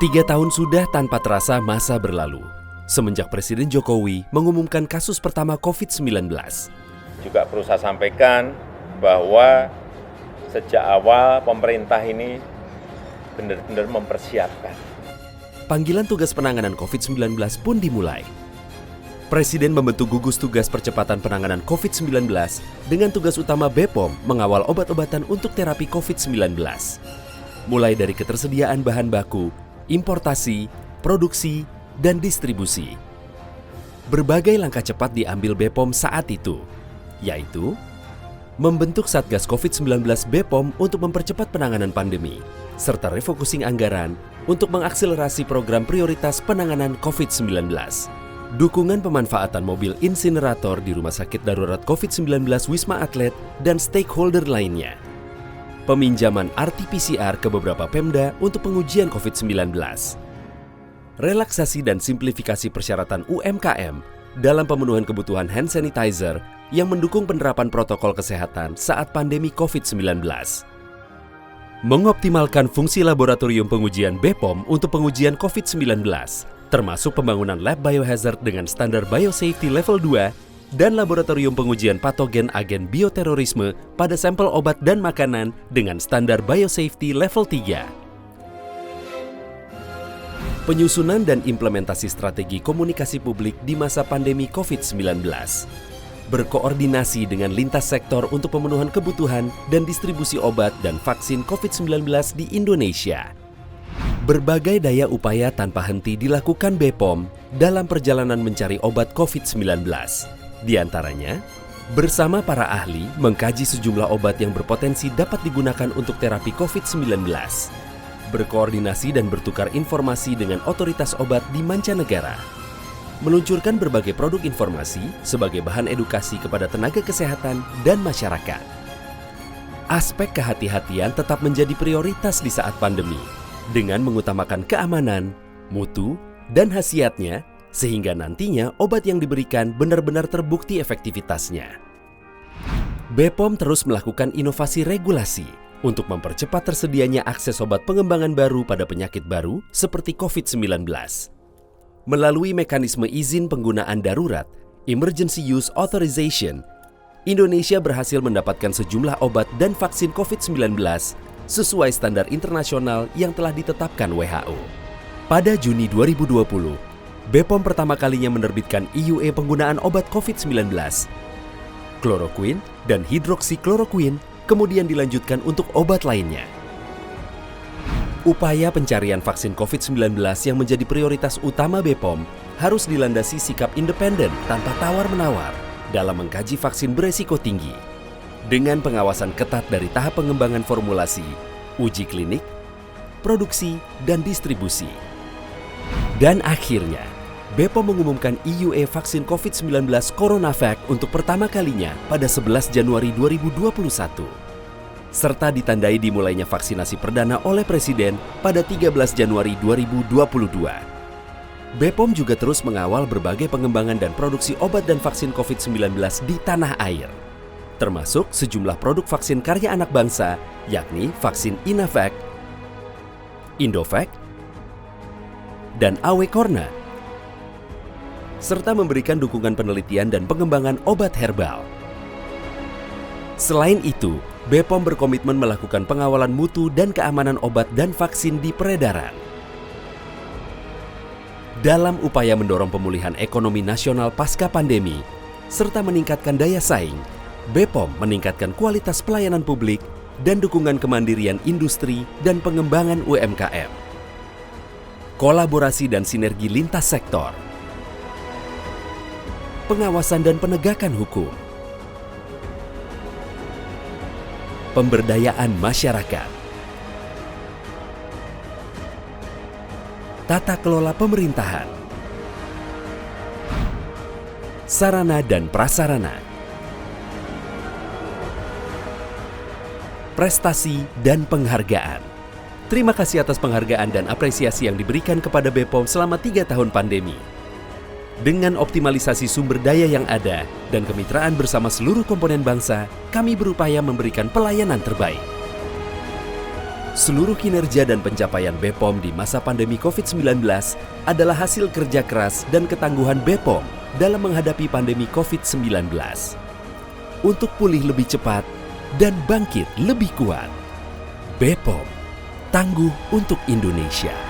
3 tahun sudah tanpa terasa masa berlalu, semenjak Presiden Jokowi mengumumkan kasus pertama COVID-19. Juga perlu saya sampaikan bahwa sejak awal pemerintah ini benar-benar mempersiapkan. Panggilan tugas penanganan COVID-19 pun dimulai. Presiden membentuk gugus tugas percepatan penanganan COVID-19 dengan tugas utama BPOM mengawal obat-obatan untuk terapi COVID-19. Mulai dari ketersediaan bahan baku, importasi, produksi, dan distribusi. Berbagai langkah cepat diambil BPOM saat itu, yaitu membentuk Satgas COVID-19 BPOM untuk mempercepat penanganan pandemi, serta refocusing anggaran untuk mengakselerasi program prioritas penanganan COVID-19. Dukungan pemanfaatan mobil insinerator di Rumah Sakit Darurat COVID-19 Wisma Atlet dan stakeholder lainnya. Peminjaman RT-PCR ke beberapa Pemda untuk pengujian COVID-19. Relaksasi dan simplifikasi persyaratan UMKM dalam pemenuhan kebutuhan hand sanitizer yang mendukung penerapan protokol kesehatan saat pandemi COVID-19. Mengoptimalkan fungsi laboratorium pengujian BPOM untuk pengujian COVID-19, termasuk pembangunan lab biohazard dengan standar biosafety level 2 dan laboratorium pengujian patogen agen bioterorisme pada sampel obat dan makanan dengan standar biosafety level 3. Penyusunan dan implementasi strategi komunikasi publik di masa pandemi COVID-19. Berkoordinasi dengan lintas sektor untuk pemenuhan kebutuhan dan distribusi obat dan vaksin COVID-19 di Indonesia. Berbagai daya upaya tanpa henti dilakukan BPOM dalam perjalanan mencari obat COVID-19. Di antaranya, bersama para ahli mengkaji sejumlah obat yang berpotensi dapat digunakan untuk terapi COVID-19. Berkoordinasi dan bertukar informasi dengan otoritas obat di mancanegara. Meluncurkan berbagai produk informasi sebagai bahan edukasi kepada tenaga kesehatan dan masyarakat. Aspek kehati-hatian tetap menjadi prioritas di saat pandemi, dengan mengutamakan keamanan, mutu, dan khasiatnya, sehingga nantinya obat yang diberikan benar-benar terbukti efektivitasnya. BPOM terus melakukan inovasi regulasi untuk mempercepat tersedianya akses obat pengembangan baru pada penyakit baru seperti COVID-19. Melalui mekanisme izin penggunaan darurat, Emergency Use Authorization, Indonesia berhasil mendapatkan sejumlah obat dan vaksin COVID-19 sesuai standar internasional yang telah ditetapkan WHO. Pada Juni 2020, BPOM pertama kalinya menerbitkan EUA penggunaan obat COVID-19. Kloroquine dan hidroksikloroquine kemudian dilanjutkan untuk obat lainnya. Upaya pencarian vaksin COVID-19 yang menjadi prioritas utama BPOM harus dilandasi sikap independen tanpa tawar-menawar dalam mengkaji vaksin beresiko tinggi. Dengan pengawasan ketat dari tahap pengembangan formulasi, uji klinik, produksi, dan distribusi. Dan akhirnya, BPOM mengumumkan EUA vaksin COVID-19 CoronaVac untuk pertama kalinya pada 11 Januari 2021. Serta ditandai dimulainya vaksinasi perdana oleh Presiden pada 13 Januari 2022. BPOM juga terus mengawal berbagai pengembangan dan produksi obat dan vaksin COVID-19 di tanah air. Termasuk sejumlah produk vaksin karya anak bangsa, yakni vaksin Inavac, Indovac, dan Awecorna, serta memberikan dukungan penelitian dan pengembangan obat herbal. Selain itu, BPOM berkomitmen melakukan pengawalan mutu dan keamanan obat dan vaksin di peredaran. Dalam upaya mendorong pemulihan ekonomi nasional pasca pandemi, serta meningkatkan daya saing, BPOM meningkatkan kualitas pelayanan publik dan dukungan kemandirian industri dan pengembangan UMKM. Kolaborasi dan sinergi lintas sektor. Pengawasan dan penegakan hukum. Pemberdayaan masyarakat. Tata kelola pemerintahan. Sarana dan prasarana. Prestasi dan penghargaan. Terima kasih atas penghargaan dan apresiasi yang diberikan kepada BPOM selama 3 tahun pandemi. Dengan optimalisasi sumber daya yang ada dan kemitraan bersama seluruh komponen bangsa, kami berupaya memberikan pelayanan terbaik. Seluruh kinerja dan pencapaian BPOM di masa pandemi COVID-19 adalah hasil kerja keras dan ketangguhan BPOM dalam menghadapi pandemi COVID-19. Untuk pulih lebih cepat dan bangkit lebih kuat, BPOM tangguh untuk Indonesia.